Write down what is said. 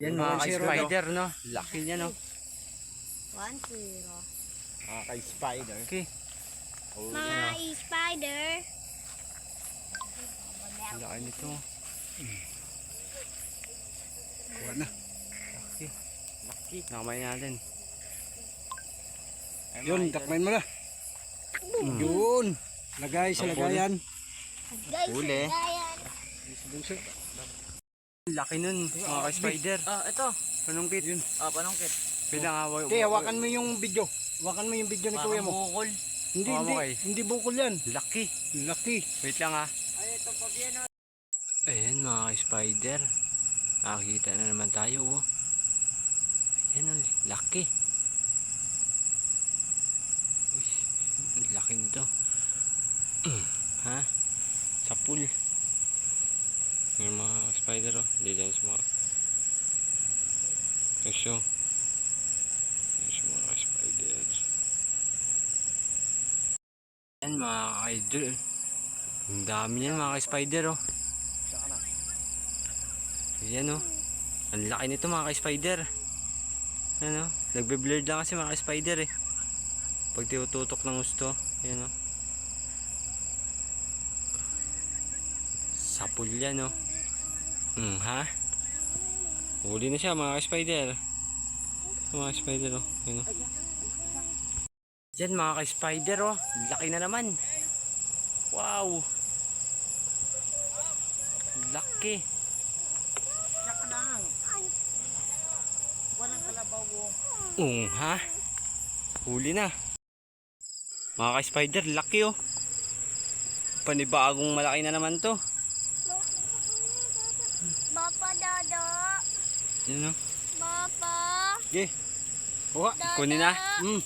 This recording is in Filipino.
Yan mga ka-spider, no? Laki niya, no? 1-0. Mga ka-spider. Okay. Mga spider. Laki nito. Buwan na. Laki. Laki. Nakamain natin. Yun, takmain mo na. Yun. Lagay sa lagayan. Guys, Huli. ayan. Laki nun, mga ka-spider. Ito. Panungkit. Yun. Panungkit. Pinangaway. Okay, hawakan mo yung video. Hawakan mo yung video ni kuya mo. Bukol. Hindi, Hawakan mo, hindi. kay. Hindi bukol yan. Laki. Laki. Wait lang, ha. Ay, ito pa bien. Ayan, mga ka-spider. Nakakita na naman tayo, oh. Ayan, oh. Laki. Uy, laki nito. Ha? Sa pool. Yung mga spider, oh. Hindi dyan sa mga ito. Yung sa mga spider. Ayan, mga idol. Ang dami yan, mga spider, oh. Ayan, oh. Ang laki nito, mga spider. Ayan, oh. Nagbe-blurred lang kasi, mga spider, eh. Pag tinututok ng gusto. Ayan, oh. Sapul yan, oh. Ha? Huli na siya, mga ka-spider. Mga spider, oh. Ayan, oh. Yan, mga ka-spider, oh. Laki na naman. Wow. Laki. Sak lang. Walang kalabaw. Ha? Huli na. Mga ka-spider, laki, oh. Panibagong malaki na naman to. Bapa, Dada. Yan, oh. Bapa. Okay. Kuha. Dada. Kunin na. Hmm.